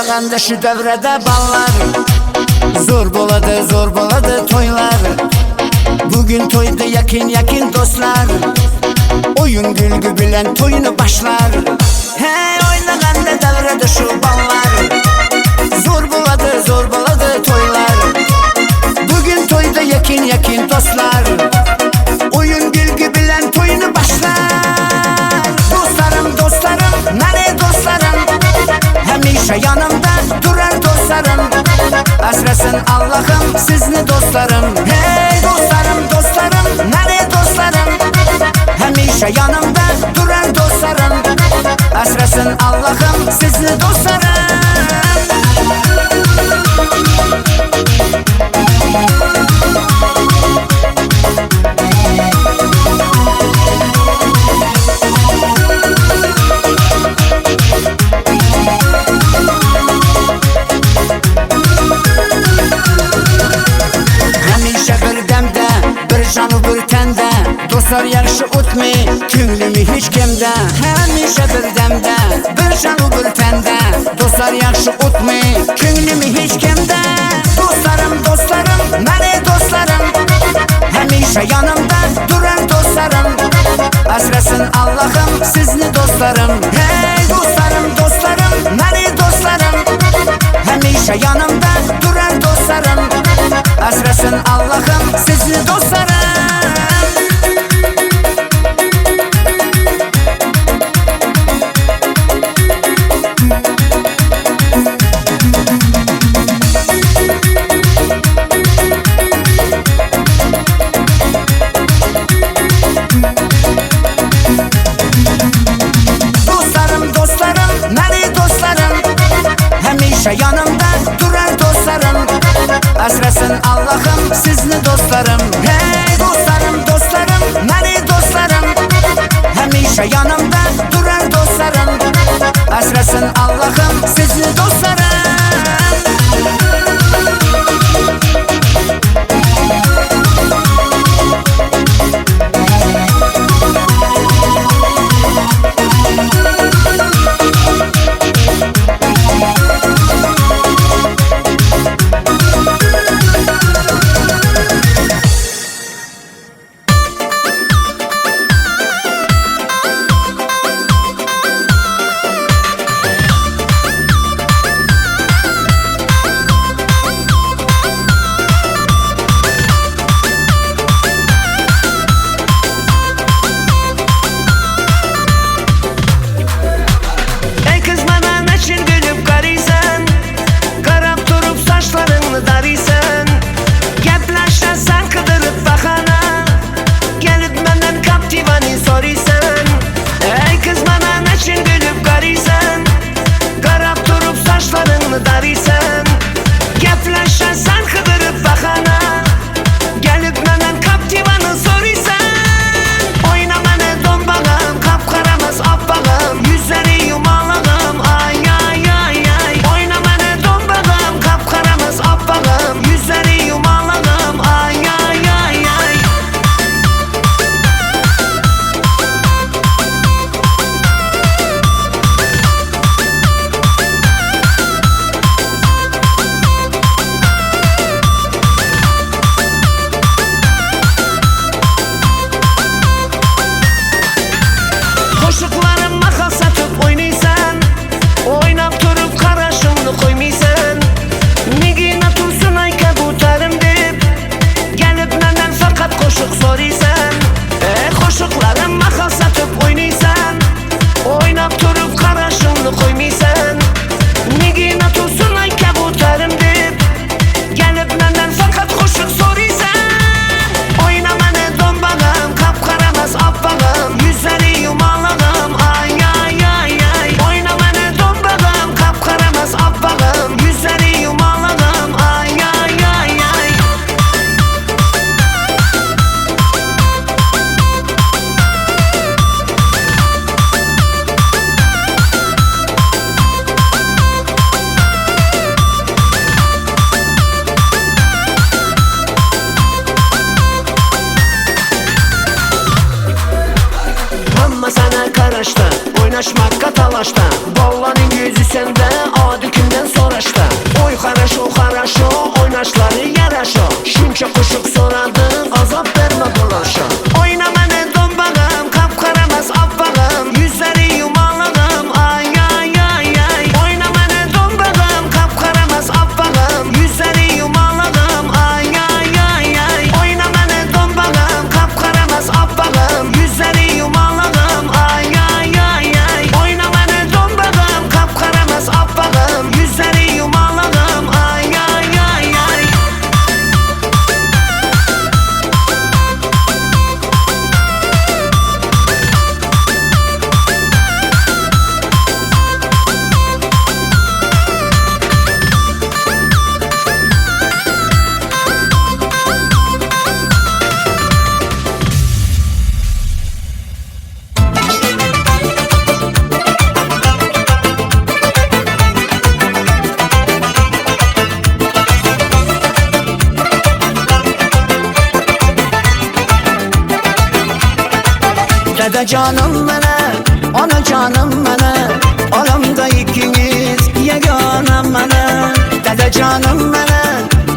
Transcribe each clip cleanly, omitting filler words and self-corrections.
Oynaganda şu devrede ballar. Zor boladı toylar. Bugün toyda yakın dostlar. Oyun gülgü bilen toyunu başlar. Hey, oynaganda devrede şu ballar. Zor boladı toylar. Bugün toyda yakın dostlar. Oyun gülgü bilen toyunu başlar. Dostlarım, nereye dostlarım? Hemişe yanımda durar dostlarım. Asrasın Allah'ım sizni dostlarım. Hey dostlarım, nereye dostlarım? Hemişe yanımda durar dostlarım. Asrasın Allah'ım sizni dostlarım. Dostlar yaxşı o'tmi, ko'nglimi hech kimda. Hamisha birdamda, bir janu bir tanda. Dostlar yaxshi o'tmi, ko'nglimi hech kimda. Dostlarım, mani dostlarım. Hamisha yanımda durar dostlarım. Asrasın Allah'ım sizni dostlarım. Hey dostlarım, mani dostlarım. Hamisha yanımda durar dostlarım. Asrasın Allah'ım sizni dostlarım. Yanımda durar dostlarım. Asrasın Allah'ım sizni dostlarım. Hey dostlarım, mani dostlarım. Hemişe yanımda durar dostlarım. Asrasın Allah'ım sizni dostlarım. ama sana karıştı. Oynaşmakka talaştı. Ballanın yüzü sende, adi kimden soraştı. Oy xaraşo, oynaşları yaraşo. Şunca kuşuk soradı, azap verme bulaşa. Oyna mene dombağım, kapkaramaz affağım. Yüzleri yumalığım, ay ay ay ay. Oyna mene dombağım, kapkaramaz affağım. Yüzleri yumalığım, ay ay ay ay. Oyna mene dombağım, kapkaramaz affağım. Yüzleri yumalığım, ay ay ay ay. Oyna mene dombağım, kapkaramaz affağım. Yüzleri yumalığım, ay ay ay ay. Dede canım mene, ana canım mene, alamda ikiniz yegana mene. Dede canım mene,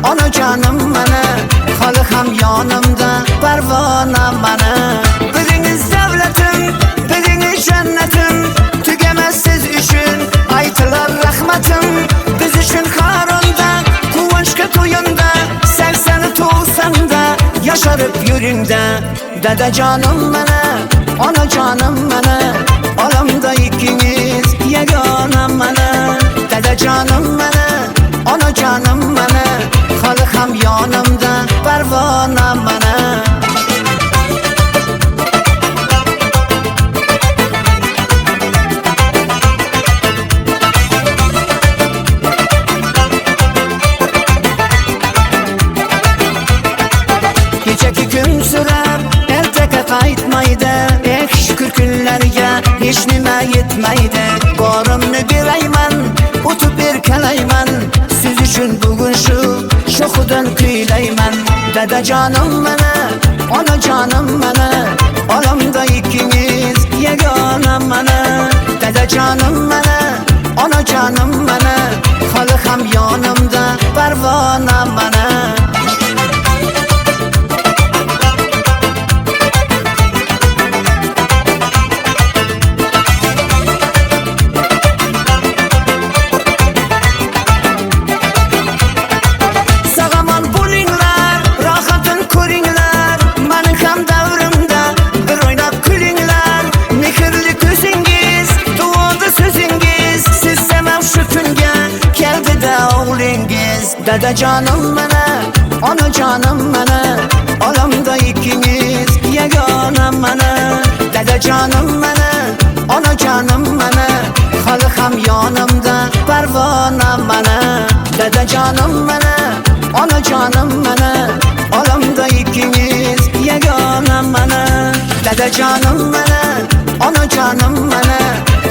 ana canım mene, halı ham yanımda pervana mene. Biriniz devletim, biriniz cennetim, tügemezsiz üçün aytılar rahmetim. Biz üçün karında, kuvvançka toyunda, 80'i tuğsanda, yaşarıp yüründe. Dede canım mene, ana canım mene, alamda ikiniz yegana mene. Dede canım mene, ana canım mene, halı ham yanımda pervana mene. Geceki gün sürəb, ertəqə qayıtmaydı. Şükür günlərgə heç nimə yetməydi. Barımını birəymən, utu bir kələymən. Siz üçün bugün şu şoxudan kıyləymən. Dede canım mənə, ana canım mənə, alamda ikiniz yegana mənə. Dede canım mənə, ana canım mənə, halı ham yanımda pervana mənə. Dede canım mene, ana canım mene, alamda ikiniz yegana mene. Dede canım mene, ana canım mene, halı ham yanımda pervana mene. Dede canım mene, ana canım mene, alamda ikiniz yegana mene. Dede canım mene, ana canım mene,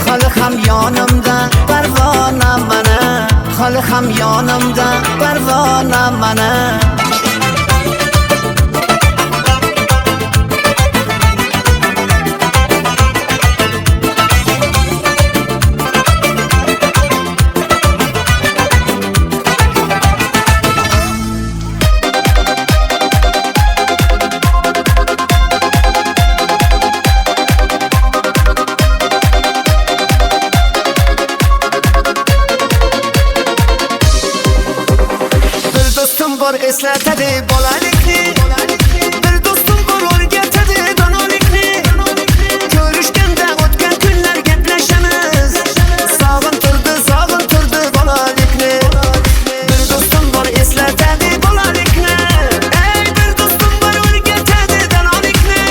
halı ham yanımda pervana mene. Halı ham yanımda pervana mene. Eslatadi bolalikni, bir do'stim bor o'rgatadi donolikni. Ko'rishganda o'tgan kunlar gaplashamiz, sog'intirdi bolalikni. Bir do'stim bor eslatadi bolalikni, ey bir do'stim bor o'rgatadi donolikni.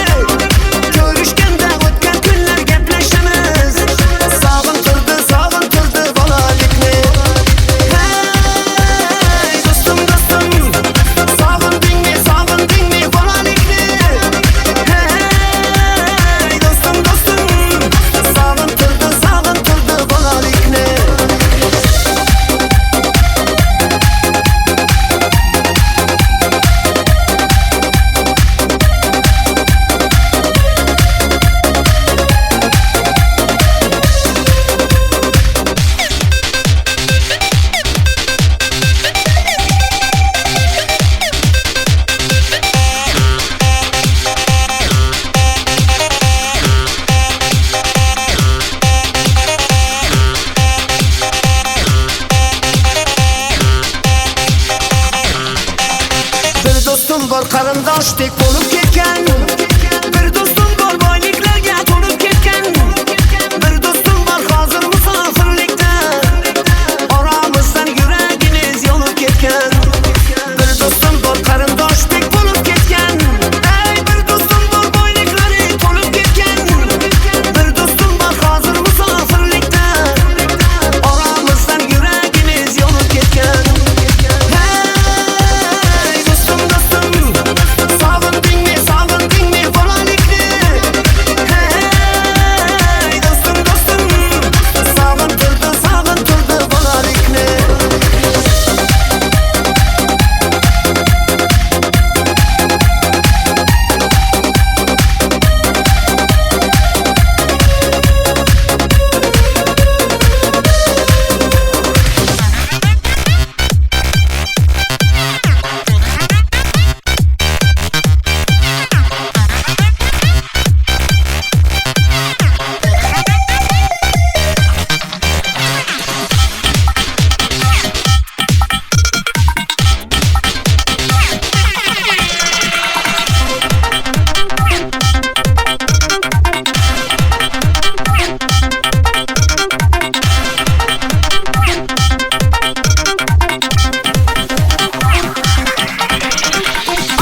Ko'rishganda o'tgan kunlar gaplashamiz, sog'intirdi bolalikni. Hey do'stim, sog'indingmi qarindoshdik bo'lib ketgan. Bir do'stim bor boyliklarga to'lib ketgan. Bir do'stim bor hozir musofirlikda, oramizdan yuragimiz yonib ketgan. Bir do'stim bor qarindoshdik bo'lib ketgan. Ey bir do'stim bor boyliklari to'lib ketgan. Bir do'stim bor hozir musofirlikda, oramizdan yuragimiz yonib ketgan. Hey do'stim do'stim, sog'indingmi sog'indingmi bolalikni? Hey do'stim do'stim, sog'intirdi bolalikni.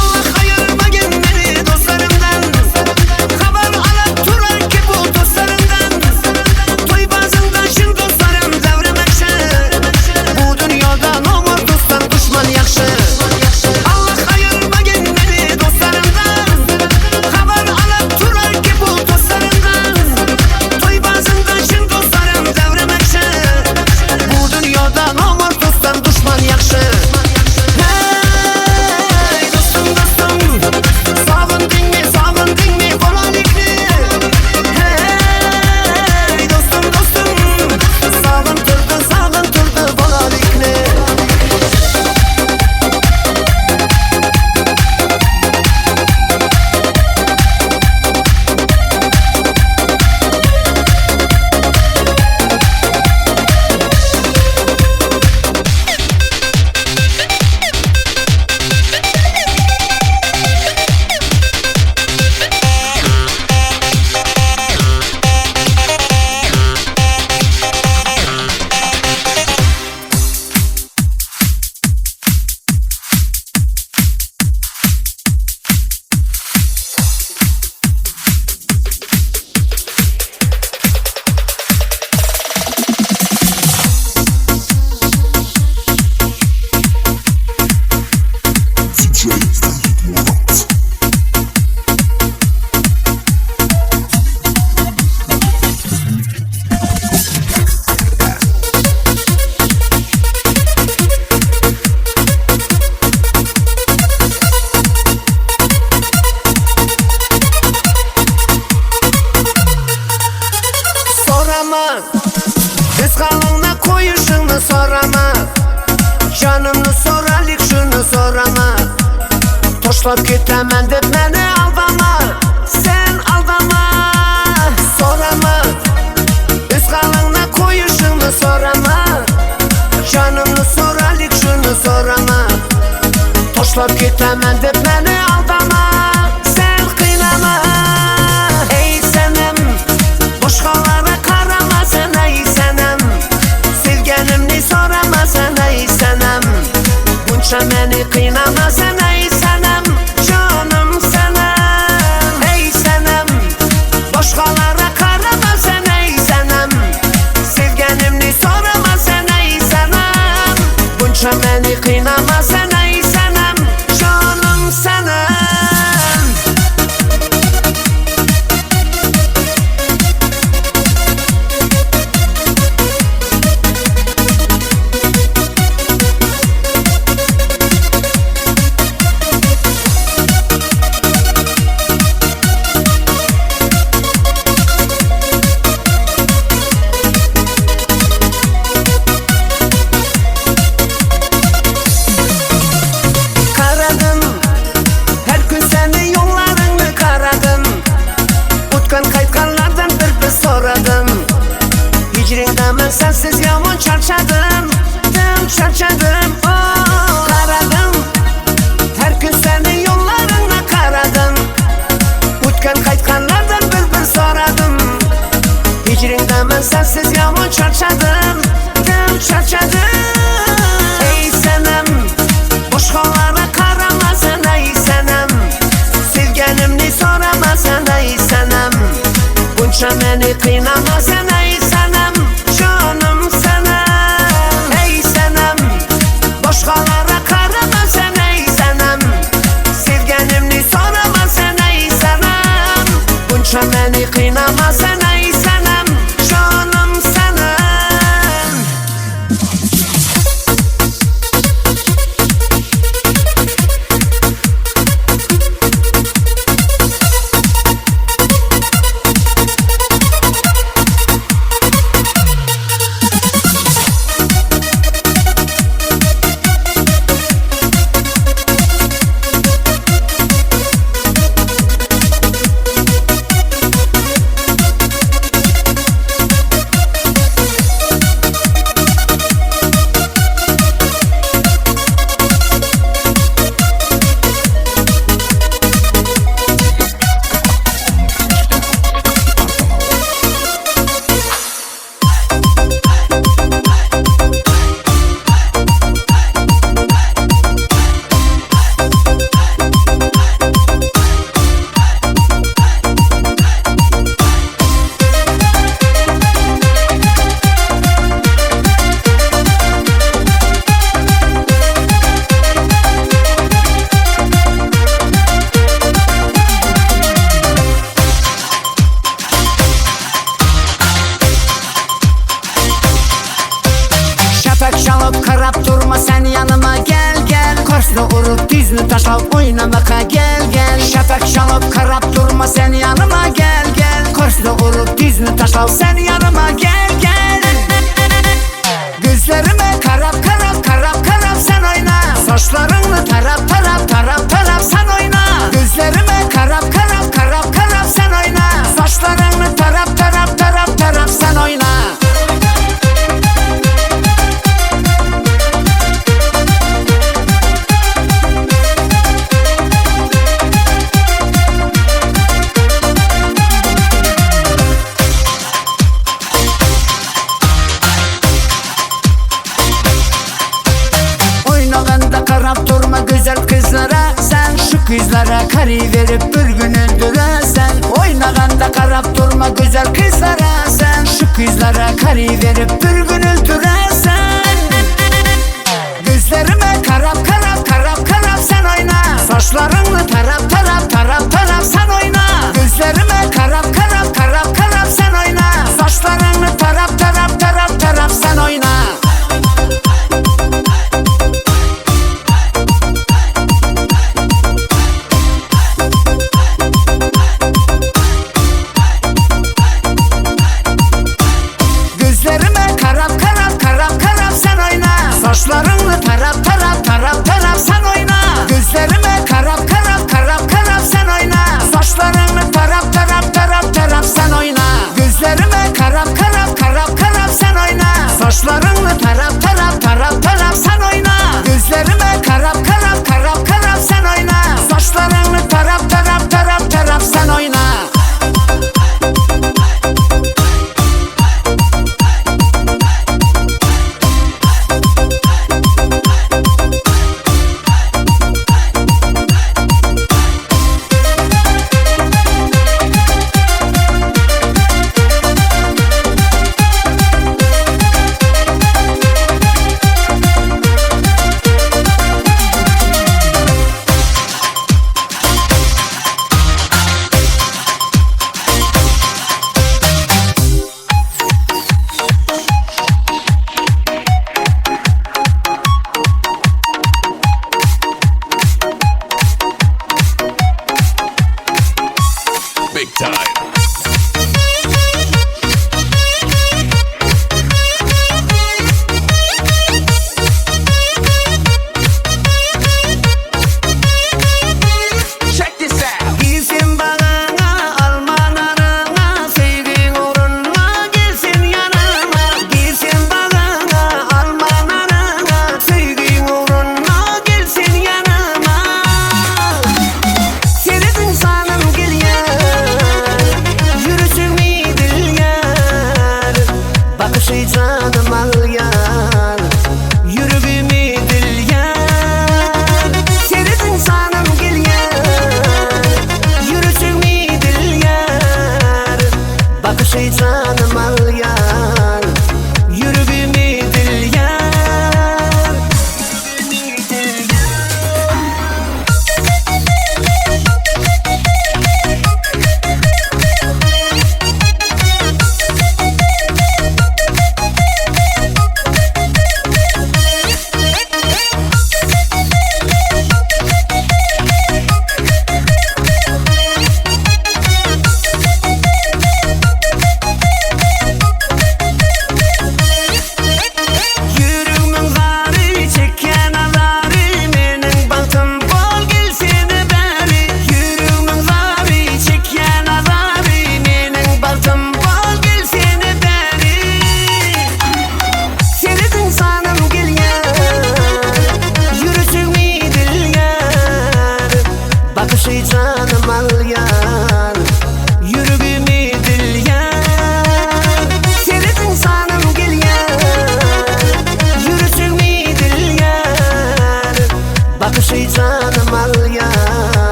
Allah ayırmagin meni dostlarımdan, xabar alib turarki bu dostlarımdan. To'y bazında shin dostlarım davramakshi, bu dunyoda nomard do'stdan dushman yaxshi. Allah ayırmagin meni dostlarımdan, xabar alib turarki bu dostlarımdan. To'y bazında shin dostlarım davramakshi, bu dunyoda nomard do'stdan dushman yaxshi. Hey do'stim do'stim, sog'indingmi sog'indingmi bolalikni? Hey do'stim do'stim, sog'intirdi bolalikni. Sorama, biz qalingni qo'yishingni sorama, jonimni so'ralik shuni sorama. Tashlab ketaman deb meni aldama, sen aldama. Sorama, biz qalingni qo'yishingni sorama, jonimni so'ralik shuni sorama. Tashlab ketaman deb meni aldama, sen qiynama. Ey sanam, boshqalarga qaramasan ey sanam, sevganimni so'ramasan ey sanam, buncha meni qiynamasan ey sanam, jonim sanam. Ey sanam, boshqalarga qaramasan ey sanam, sevganimni so'ramasan ey sanam, buncha meni qiynamasan ey sanam, jonim sanam. Fikrində mən sənsiz yaman çarçadım, çarçadım. Ey sənəm, boş hallara qarama sən, ey sənəm. Sevgənimni sorama sən, ey sənəm. Bunca məni qıynama sən, ey sənəm. Canım sənəm, ey sənəm. Boş hallara qarama sən, ey sənəm. Sevgənimni sorama sən, ey sənəm. Bunca məni qıynama sən, ey sənəm. Canım sənəm. Çalıp karab durma sen yanıma gel gel. Korsunu urup dizini taşlayıp oynamaka gel gel. Şafak çalıp karab durma sen yanıma gel gel. Korsunu urup dizini taşlayıp sen yanıma gel gel. Gözlerime karab karab karab karab sen oyna. Saçlarını tarap tarap tarap tarap sen oyna. Gözlerime karab karab karab karab sen oyna. Saçlarını tarap tarap tarap tarap sen oyna. Karab durma güzel kızlara sen. Şu kızlara karı verip bir gün öldüresen. Oynaganda karab durma güzel kızlara sen. Şu kızlara karı verip bir gün öldüresen. Gözlerime karab karab karab karab sen oyna. Saçlarını tarap tarap tarap tarap sen oyna. Gözlerime karab karab karab karab sen oyna. Saçlarını tarap tarap tarap tarap sen oyna. Gözlerime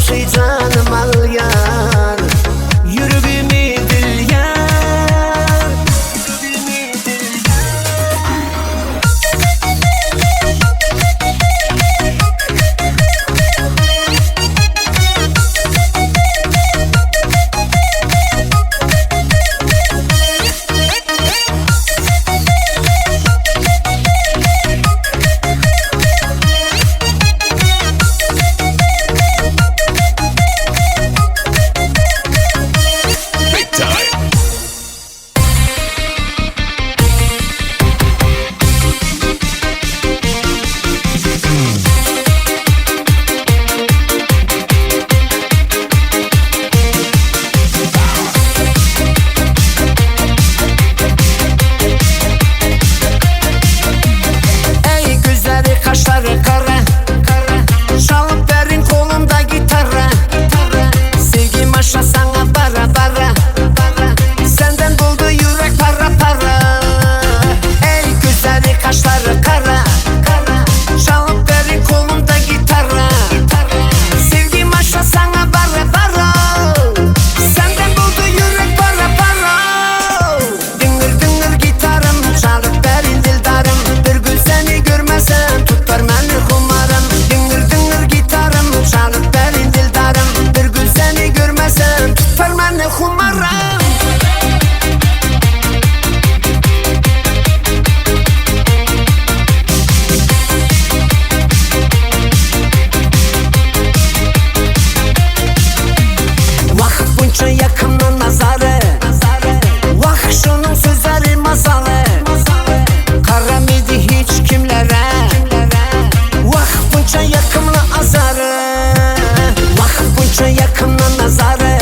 şey canım al yar. Yüreğimi dil yar. Yüreğimi dil kaşları kara, çalıp verin kolumda gitara. Sevgim aşağı sana bara bara, senden buldu yürek para para. Ey güzeli kaşları kara, çalıp verin kolumda gitara. Sevgim aşağı sana bara bara, senden buldu yürek para para. Dıngır dıngır gitarım, çalıp verin dildarım. Bir gün seni görmesem tutar beni kumarım. Dıngır dıngır gitarım, çalıp verin dildarım. Bir gün seni görmesem tutar beni kumarım. Vah bunca yakından nazarı, vah şunun sözleri masalı. Kara mıydı hiç kimlere, vah bunca yakımla azarı. Vah bunca yakımla nazarı,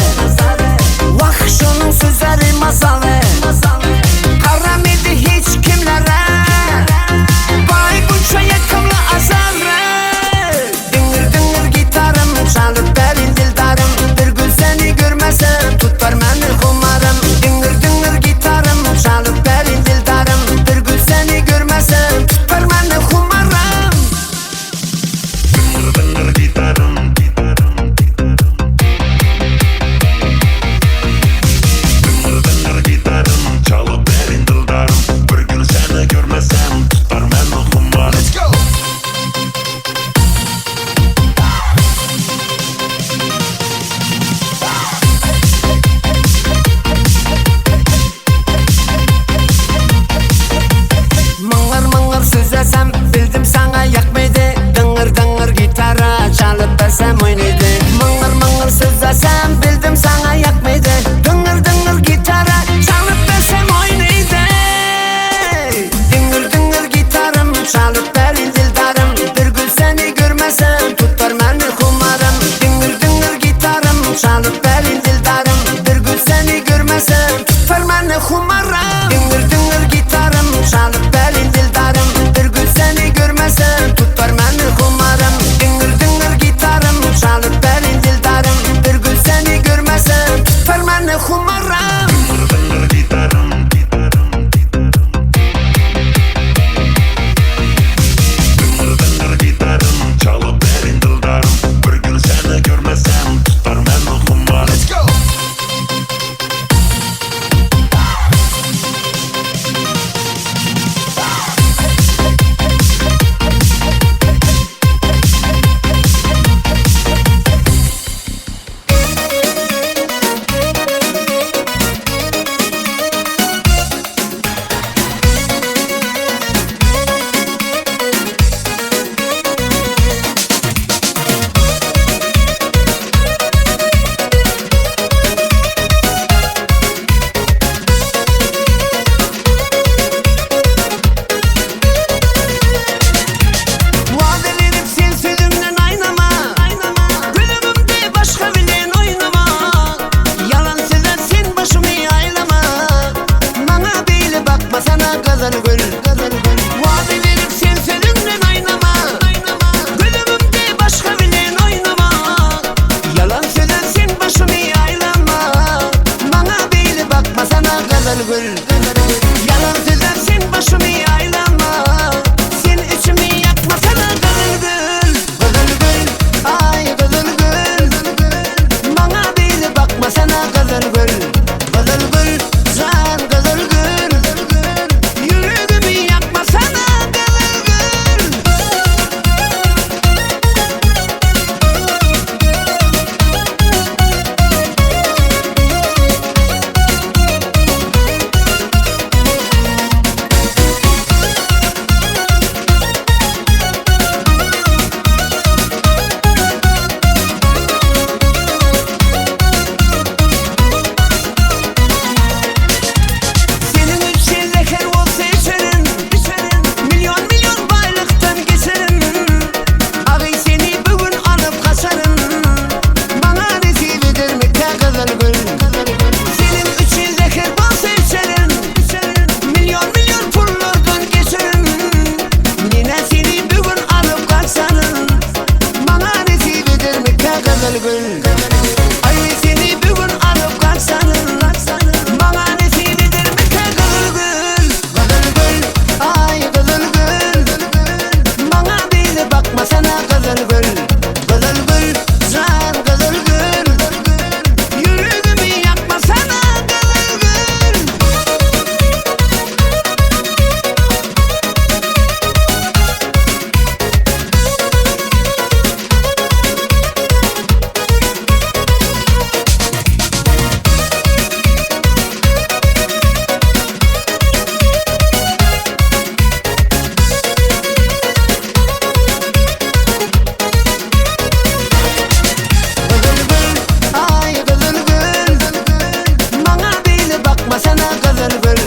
vah şunun sözleri masalı. Kara mıydı hiç kimlere, vay bunca yakımla azarı. Dıngır dıngır gitarım, çalıp verin dildarım. Bir gün seni görmesem tutar beni kumarım. Dıngır dıngır gitarım, çalıp verin dildarım. Bir gün seni görmesem tutar beni kumarım. Dıngır dıngır gitarım, dıngır dıngır gitarım, çalıp verin dildarım. Bir gün seni görmesem tutar beni kumarım. Let's go! Mıngır mıngır süzesem bildim sana yakmaydı. Dıngır dıngır gitara çalıp versem oynaydı. Mıngır mıngır süzesem bildim sana yakmaydı. Dıngır dıngır gitara çalıp versem oynaydı. Dıngır dıngır gitarım, çalıp verin dildarım. Bir gün seni görmesem tutar beni kumarım. Dıngır dıngır gitarım, çalıp verin dildarım. Bir gün seni görmesem tutar beni kumarım. Dıngır dıngır gitarım, çalıp verin dildarım. Bir gün seni görmesem tutar beni kumarım. Dıngır dıngır gitarım, çalıp verin dildarım. Bir gün seni görmesem tutar beni kumarım. Dıngır dıngır gitarım, dıngır dıngır gitarım, çalıp verin dildarım. Bir gün seni görmesem tutar beni kumarım. Let's go! gül Ay seni bugün alıp kaçsanın Bana nesinidir mi ki gül Ay gül Bana bir bakma sana gül Can gül Yüreğimi yakma sana gül Ay gül Bana bir bakma sana gül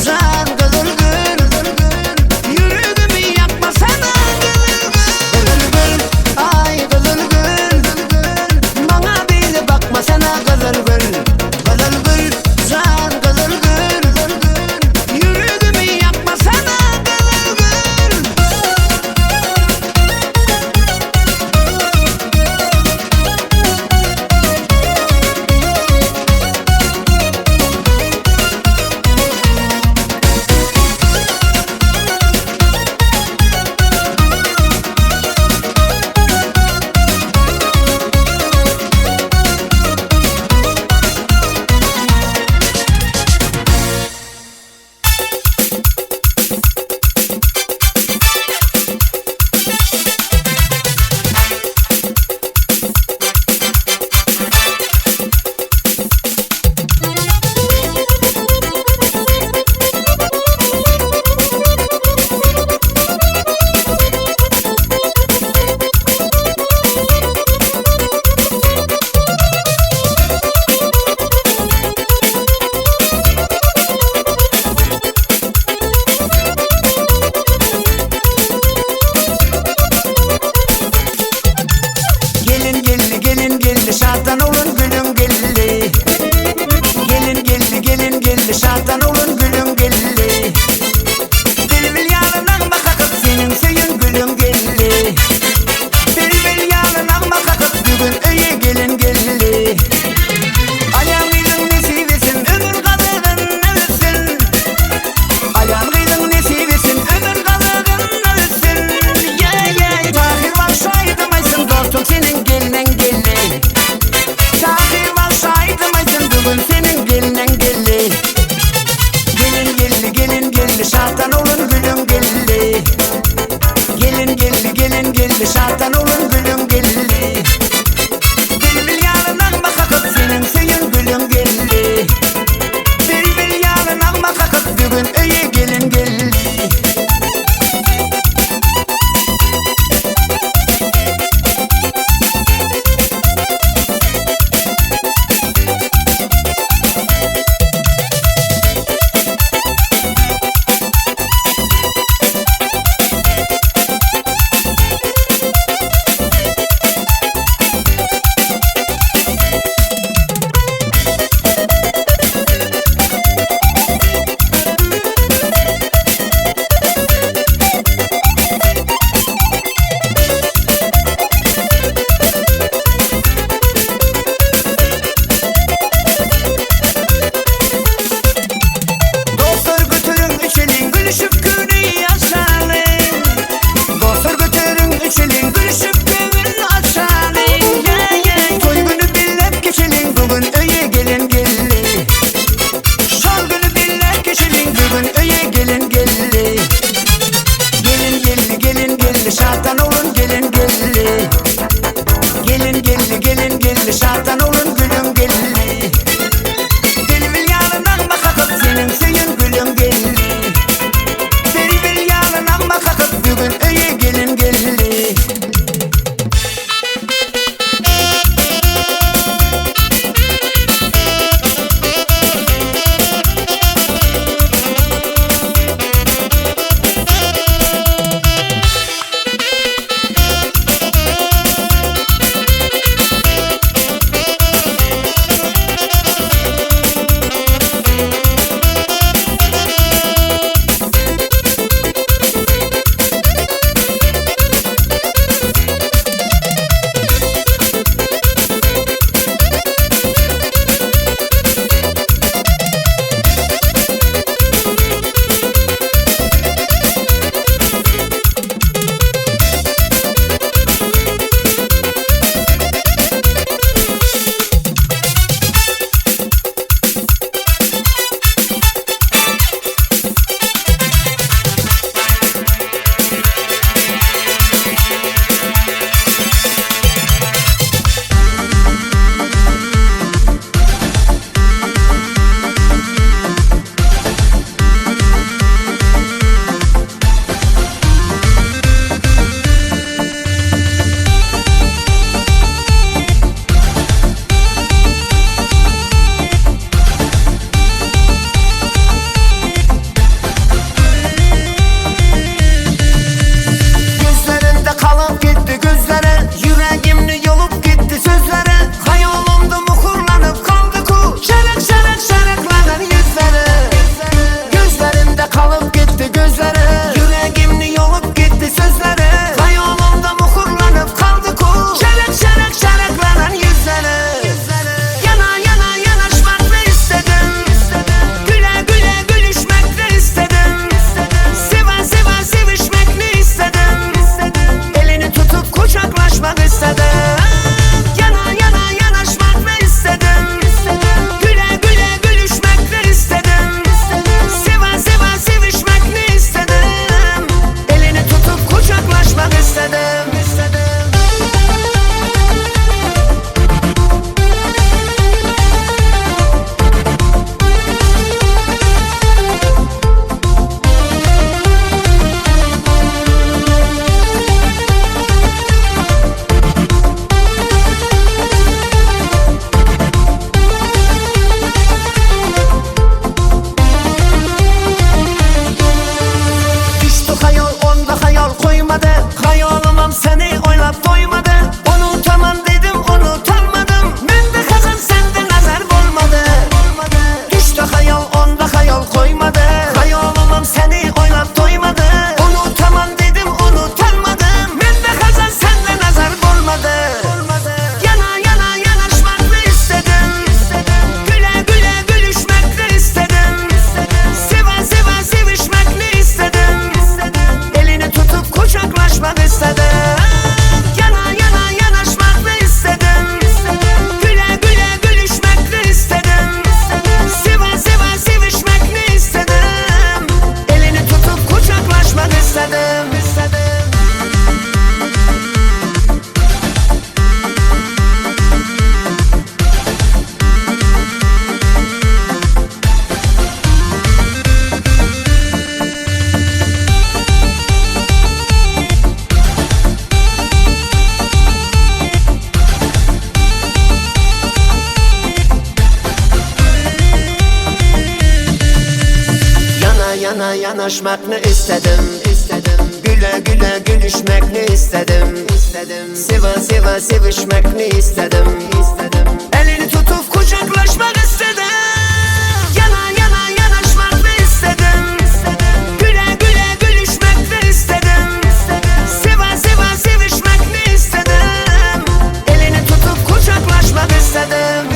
Can gül Yüreğimi yakma sana gül Ay gül Bana bir bakma sana gül Can gül Yüreğimi yakma sana gül Gelin geldi şarttan olun gülüm geldi Gelin geldi şarttan olun gülüm geldi Bilbil yanından bakakıp senin seyin gülüm geldi Bilbil yanından bakakıp bugün öye gelin geldi Ayağın gıydın nesibesin ömür kalığın ölsün Ayağın gıydın nesibesin ömür kalığın ölsün Tahir var şahidim aysın dostum senin gelinen geldi Tahir var şahidim aysın bugün senin gelinen geldi Gelin geldi şarttan olun gülüm geldi Gelin geldi şarttan olun gülüm geldi Bilbil yanından bakakıp senin seyin gülüm geldi Bilbil yanından bakakıp bugün öye gelin geldi Dostlar götürün üçelin gülüşüp günü yaşalım Dostlar götürün üçelin gülüşüp günü açalım Toy günü billep geçelim bugün öye gelin geldi Şol günü billep geçelim bugün öye gelin geldi Gelin geldi şarttan olun gelin geldi Gelin geldi şarttan olun gülüm geldi Bilbil yanından bakakıp senin seyin gülüm geldi Bilbil yanından bakakıp bugün öye gelin geldi yanaşmakni istedim. Güle güle gülüşmekni istedim. Seva seva sevişmekni istedim. Elini tutup kucaklaşmak istedim. Yana yana yanaşmakni istedim. Güle güle gülüşmekni istedim. Seva seva sevişmekni istedim. Elini tutup kucaklaşmak istedim.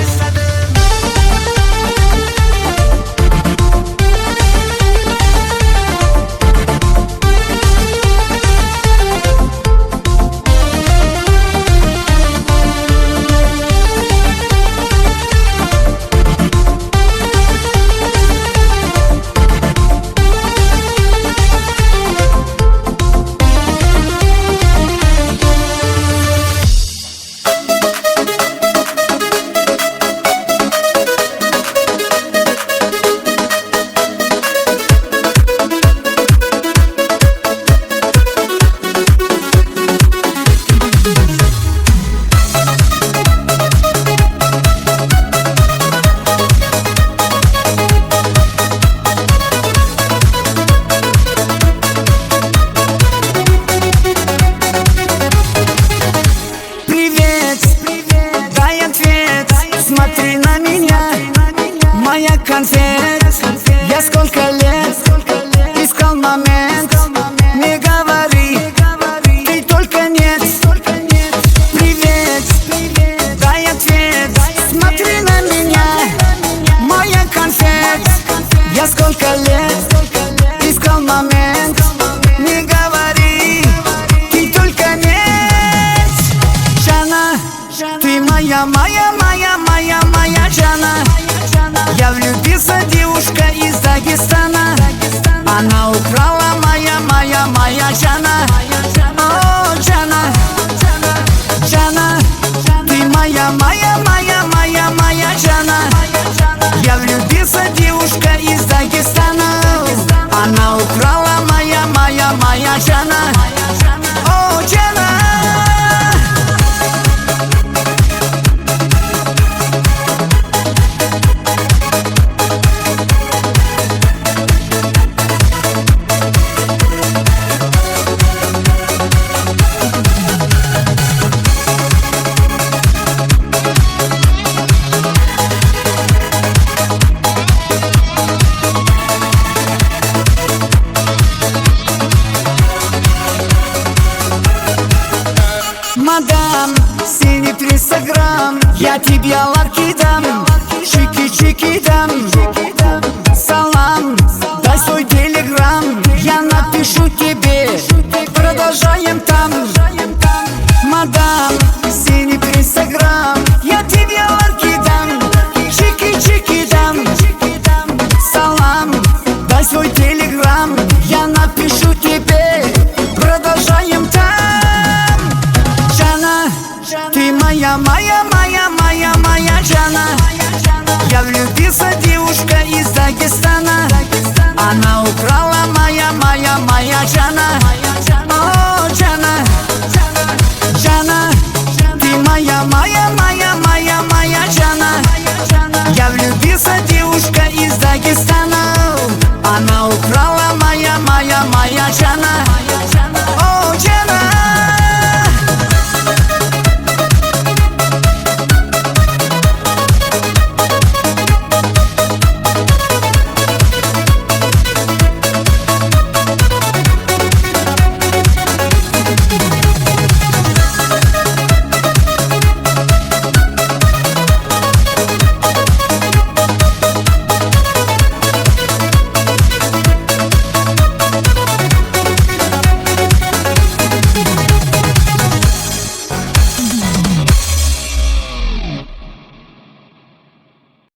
Смотри на меня, моя конфет. Я сколько лет искал момент. Не говори, ты только нет. Привет, дай ответ. Смотри на меня, моя конфет. Я сколько лет искал момент. Не говори, ты только нет. Жана, ты моя Жана. Я влюбился, девушка из Дагестана. Она украла моя Жана. О, Жана, Жана, ты моя Жана. Я влюбился, девушка из Дагестана. Она украла моя Жана. О, Жана. Мадам, синий 300 грамм. Я тебе ларки дам, чики-чики дам. Салам, дай свой телеграм. Я напишу тебе, продолжаем там. Мадам, синий 300 грамм. Я тебе ларки дам, чики-чики дам. Салам, дай свой телеграм. Я напишу тебе, продолжаем там. Ты моя Жана. Я влюбился, девушка из Дагестана. Она украла моя Жана. О, Жана, Жана, ты моя Жана. Я влюбился, девушка из Дагестана. Она украла моя Жана. О, Жана.